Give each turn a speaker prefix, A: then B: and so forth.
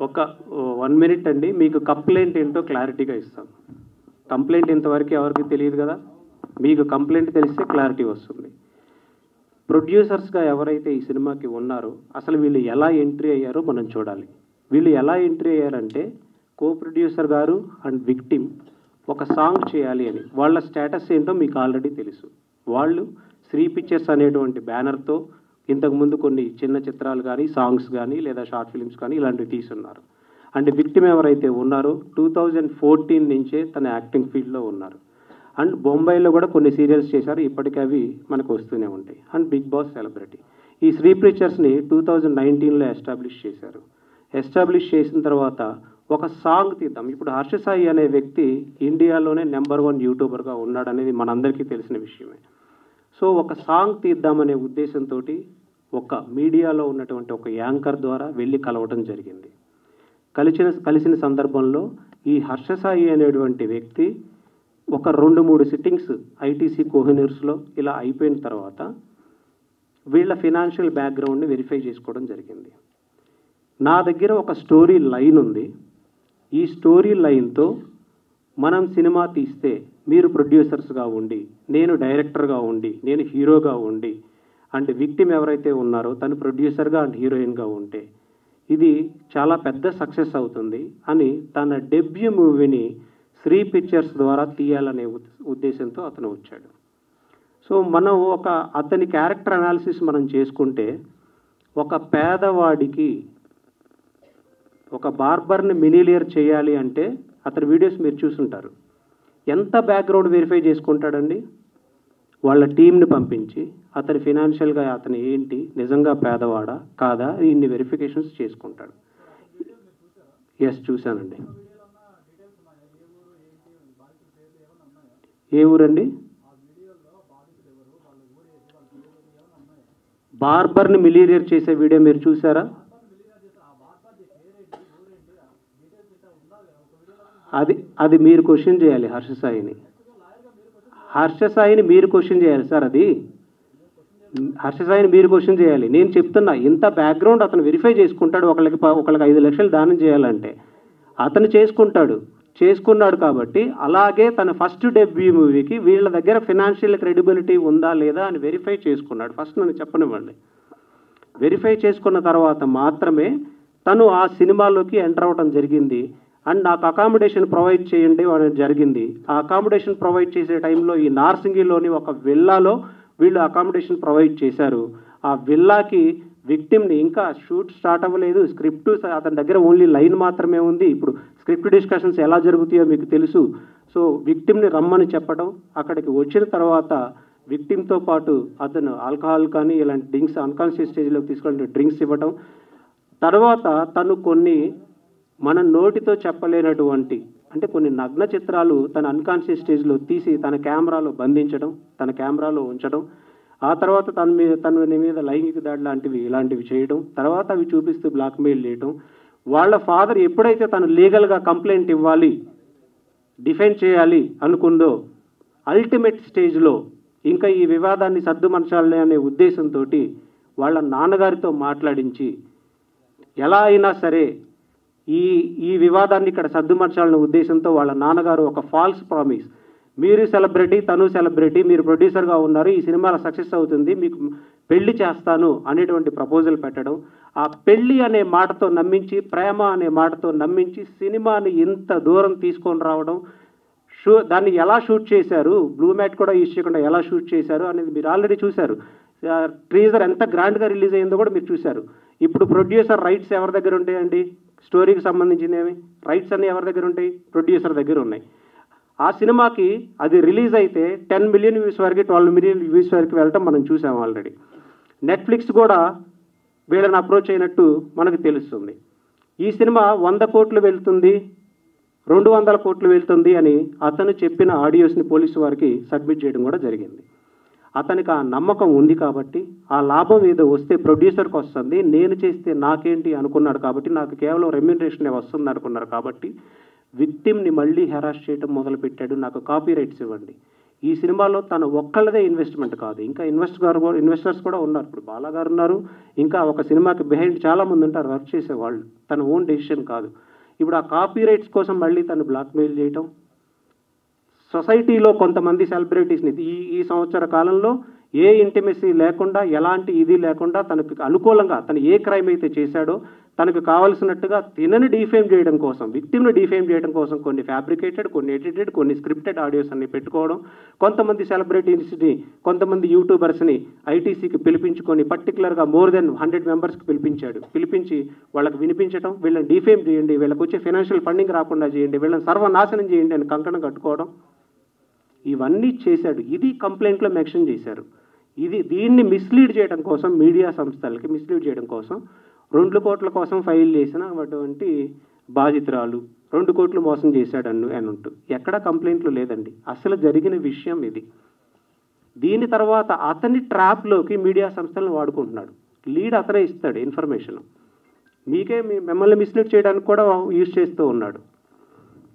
A: ఒక 1 మినిట్ అండి. మీకు కంప్లెయింట్ ఏంటో క్లారిటీగా ఇస్తాను. కంప్లెయింట్ ఇంతవరకు ఎవరికీ తెలియదు కదా! మీకు కంప్లెయింట్ తెలిస్తే క్లారిటీ వస్తుంది. ప్రొడ్యూసర్స్‌గా ఎవరైతే ఈ సినిమాకి ఉన్నారో అసలు వీళ్ళు ఎలా ఎంట్రీ అయ్యారో మనం చూడాలి. వీళ్ళు ఎలా ఎంట్రీ అయ్యారంటే కో ప్రొడ్యూసర్ గారు అండ్ విక్టిమ్ ఒక సాంగ్ చేయాలి అని. వాళ్ళ స్టేటస్ ఏంటో మీకు ఆల్రెడీ తెలుసు. వాళ్ళు శ్రీ పిక్చర్స్ అనేటువంటి బ్యానర్‌తో ఇంతకుముందు కొన్ని చిన్న చిత్రాలు కానీ, సాంగ్స్ కానీ లేదా షార్ట్ ఫిల్మ్స్ కానీ ఇలాంటివి తీసున్నారు. అండ్ విక్టిమ్ ఎవరైతే ఉన్నారో 2014 నుంచే తన యాక్టింగ్ ఫీల్డ్లో ఉన్నారు. అండ్ బొంబాయిలో కూడా కొన్ని సీరియల్స్ చేశారు. ఇప్పటికీ అవి మనకు వస్తూనే ఉంటాయి. And Bigg Boss celebrity. ఈ శ్రీ పిక్చర్స్ని 2019లో ఎస్టాబ్లిష్ చేశారు. ఎస్టాబ్లిష్ చేసిన తర్వాత ఒక సాంగ్ తీద్దాం. ఇప్పుడు హర్ష సాయి అనే వ్యక్తి ఇండియాలోనే నెంబర్ 1 యూట్యూబర్గా ఉన్నాడనేది మనందరికీ తెలిసిన విషయమే. సో ఒక సాంగ్ తీద్దామనే ఉద్దేశంతో ఒక మీడియాలో ఉన్నటువంటి ఒక యాంకర్ ద్వారా వెళ్ళి కలవటం జరిగింది. కలిసిన సందర్భంలో ఈ హర్ష సాయి అనేటువంటి వ్యక్తి ఒక 2-3 సిట్టింగ్స్ ఐటీసీ కోహినూర్స్లో ఇలా అయిపోయిన తర్వాత వీళ్ళ ఫినాన్షియల్ బ్యాక్గ్రౌండ్ని వెరిఫై చేసుకోవడం జరిగింది. నా దగ్గర ఒక స్టోరీ లైన్ ఉంది. ఈ స్టోరీ లైన్తో మనం సినిమా తీస్తే మీరు ప్రొడ్యూసర్స్గా ఉండి, నేను డైరెక్టర్గా ఉండి, నేను హీరోగా ఉండి అండ్ విక్టిమ్ ఎవరైతే ఉన్నారో తను ప్రొడ్యూసర్గా అండ్ హీరోయిన్గా ఉంటే ఇది చాలా పెద్ద సక్సెస్ అవుతుంది అని తన డెబ్యూ మూవీని శ్రీ పిక్చర్స్ ద్వారా తీయాలనే ఉద్దేశంతో అతను వచ్చాడు. సో మనం అతని క్యారెక్టర్ అనాలిసిస్ మనం చేసుకుంటే ఒక పేదవాడికి ఒక బార్బర్ని మినిలియర్ చేయాలి అంటే అతని వీడియోస్ మీరు చూసుంటారు. ఎంత బ్యాక్గ్రౌండ్ వెరిఫై చేసుకుంటాడండి? వాళ్ళ టీంని పంపించి అతని ఫినాన్షియల్గా అతను ఏంటి, నిజంగా పేదవాడా కాదా, ఇన్ని వెరిఫికేషన్స్ చేసుకుంటాడు. ఎస్, చూశానండి. ఏ ఊరండి? బార్బర్ని మిలీనియర్ చేసే వీడియో మీరు చూసారా? అది మీరు క్వశ్చన్ చేయాలి హర్ష సాయిని. మీరు క్వశ్చన్ చేయాలి సార్. అది హర్ష సాయిని మీరు క్వశ్చన్ చేయాలి. నేను చెప్తున్నా, ఇంత బ్యాక్గ్రౌండ్ అతను వెరిఫై చేసుకుంటాడు. ఒకళ్ళకి 5 లక్షలు దానం చేయాలంటే అతను చేసుకున్నాడు కాబట్టి అలాగే తన ఫస్ట్ డెబ్యూ మూవీకి వీళ్ళ దగ్గర ఫినాన్షియల్ క్రెడిబిలిటీ ఉందా లేదా అని వెరిఫై చేసుకున్నాడు. ఫస్ట్ నన్ను చెప్పనివ్వండి. వెరిఫై చేసుకున్న తర్వాత మాత్రమే తను ఆ సినిమాలోకి ఎంటర్ అవ్వడం జరిగింది. అండ్ నాకు అకామిడేషన్ ప్రొవైడ్ చేయండి అనేది జరిగింది. ఆ అకామిడేషన్ ప్రొవైడ్ చేసే టైంలో ఈ నార్సింగిలోని ఒక విల్లాలో వీళ్ళు అకామిడేషన్ ప్రొవైడ్ చేశారు. ఆ విల్లాకి విక్టిమ్ని ఇంకా షూట్ స్టార్ట్ అవ్వలేదు. స్క్రిప్ట్ అతని దగ్గర ఓన్లీ లైన్ మాత్రమే ఉంది. ఇప్పుడు స్క్రిప్ట్ డిస్కషన్స్ ఎలా జరుగుతాయో మీకు తెలుసు. సో విక్టిమ్ని రమ్మని చెప్పడం, అక్కడికి వచ్చిన తర్వాత విక్టిమ్తో పాటు అతను ఆల్కహాల్ కానీ ఇలాంటి డ్రింక్స్ అన్కాన్షియస్ స్టేజ్లోకి తీసుకెళ్ళి డ్రింక్స్ ఇవ్వడం, తర్వాత తను కొన్ని మన నోటితో చెప్పలేనటువంటి అంటే కొన్ని నగ్న చిత్రాలు తన అన్కాన్షియస్ స్టేజ్లో తీసి తన కెమెరాలో బంధించడం, తన కెమెరాలో ఉంచడం, ఆ తర్వాత తన మీద లైంగిక దాడి ఇలాంటివి చేయడం, తర్వాత అవి చూపిస్తూ బ్లాక్మెయిల్ చేయడం. వాళ్ళ ఫాదర్ ఎప్పుడైతే తను లీగల్గా కంప్లైంట్ ఇవ్వాలి, డిఫెండ్ చేయాలి అనుకుందో అల్టిమేట్ స్టేజ్లో ఇంకా ఈ వివాదాన్ని సర్దుమర్చాలి అనే ఉద్దేశంతో వాళ్ళ నాన్నగారితో మాట్లాడించి ఎలా అయినా సరే ఈ వివాదాన్ని ఇక్కడ సర్దుమర్చాలనే ఉద్దేశంతో వాళ్ళ నాన్నగారు ఒక ఫాల్స్ ప్రామిస్, మీరు సెలబ్రిటీ, తను సెలబ్రిటీ, మీరు ప్రొడ్యూసర్గా ఉన్నారు, ఈ సినిమాలో సక్సెస్ అవుతుంది, మీకు పెళ్లి చేస్తాను అనేటువంటి ప్రపోజల్ పెట్టడం, ఆ పెళ్లి అనే మాటతో నమ్మించి, ప్రేమ అనే మాటతో నమ్మించి సినిమాని ఇంత దూరం తీసుకొని రావడం, దాన్ని ఎలా షూట్ చేశారు, బ్లూ మ్యాట్ కూడా యూజ్ చేయకుండా ఎలా షూట్ చేశారు అనేది మీరు ఆల్రెడీ చూశారు. ట్రీజర్ ఎంత గ్రాండ్గా రిలీజ్ అయిందో కూడా మీరు చూశారు. ఇప్పుడు ప్రొడ్యూసర్ రైట్స్ ఎవరి దగ్గర ఉంటాయండి? స్టోరీకి సంబంధించినవి రైట్స్ అన్నీ ఎవరి దగ్గర ఉంటాయి? ప్రొడ్యూసర్ దగ్గర ఉన్నాయి. ఆ సినిమాకి అది రిలీజ్ అయితే 10 మిలియన్ వ్యూస్ వరకు, 12 మిలియన్ వ్యూస్ వరకు వెళ్ళటం మనం చూసాం ఆల్రెడీ. నెట్ఫ్లిక్స్ కూడా వీళ్ళని అప్రోచ్ అయినట్టు మనకు తెలుస్తుంది. ఈ సినిమా 100 కోట్లు వెళ్తుంది, 200 కోట్లు వెళ్తుంది అని అతను చెప్పిన ఆడియోస్ని పోలీసు వారికి సబ్మిట్ చేయడం కూడా జరిగింది. అతనికి ఆ నమ్మకం ఉంది కాబట్టి ఆ లాభం ఏదో వస్తే ప్రొడ్యూసర్కి వస్తుంది, నేను చేస్తే నాకేంటి అనుకున్నాడు కాబట్టి, నాకు కేవలం రెమ్యూనరేషన్ వస్తుంది అనుకున్నారు కాబట్టి విక్టిమ్ని మళ్ళీ హెరాస్ చేయడం మొదలుపెట్టాడు. నాకు కాపీ రైట్స్ ఇవ్వండి, ఈ సినిమాలో తన ఒక్కళ్ళదే ఇన్వెస్ట్మెంట్ కాదు, ఇంకా ఇన్వెస్టర్స్ కూడా ఉన్నారు. ఇప్పుడు బాలా గారు ఉన్నారు, ఇంకా ఒక సినిమాకి బిహైండ్ చాలామంది ఉంటారు వర్క్ చేసేవాళ్ళు. తన ఓన్ డెసిషన్ కాదు. ఇప్పుడు ఆ కాపీ రైట్స్ కోసం మళ్ళీ తను బ్లాక్మెయిల్ చేయటం, సొసైటీలో కొంతమంది సెలబ్రిటీస్ని ఈ సంవత్సర కాలంలో ఏ ఇంటిమెసీ లేకుండా, ఎలాంటి ఇది లేకుండా, తనకు అనుకూలంగా తను ఏ క్రైమ్ అయితే చేశాడో తనకు కావాల్సినట్టుగా తినని డిఫేమ్ చేయడం కోసం, విక్టిమ్ని డిఫేమ్ చేయడం కోసం కొన్ని ఫ్యాబ్రికేటెడ్, కొన్ని ఎడిటెడ్, కొన్ని స్క్రిప్టెడ్ ఆడియోస్ అన్ని పెట్టుకోవడం, కొంతమంది సెలబ్రిటీస్ని, కొంతమంది యూట్యూబర్స్ని ఐటీసీకి పిలిపించుకొని పర్టికులర్గా మోర్ దెన్ 100 మెంబర్స్కి పిలిపించి వాళ్ళకి వినిపించడం, వీళ్ళని డిఫేమ్ చేయండి, వీళ్ళకి వచ్చే ఫైనాన్షియల్ ఫండింగ్ రాకుండా చేయండి, వీళ్ళని సర్వనాశనం చేయండి అని కంకణం కట్టుకోవడం, ఇవన్నీ చేశాడు. ఇది కంప్లైంట్లో మెన్షన్ చేశారు. దీన్ని మిస్లీడ్ చేయడం కోసం, మీడియా సంస్థలకి మిస్లీడ్ చేయడం కోసం 2 కోట్ల కోసం ఫైల్ చేసిన అటువంటి బాధితురాలు 2 కోట్లు మోసం చేశాడని అని ఉంటుంది. ఎక్కడ కంప్లైంట్లు లేదండి. అసలు జరిగిన విషయం ఇది. దీని తర్వాత అతని ట్రాప్లోకి మీడియా సంస్థలను వాడుకుంటున్నాడు. లీడ్ అతనే ఇస్తాడు ఇన్ఫర్మేషన్. మిమ్మల్ని మిస్లీడ్ చేయడానికి కూడా యూజ్ చేస్తూ ఉన్నాడు.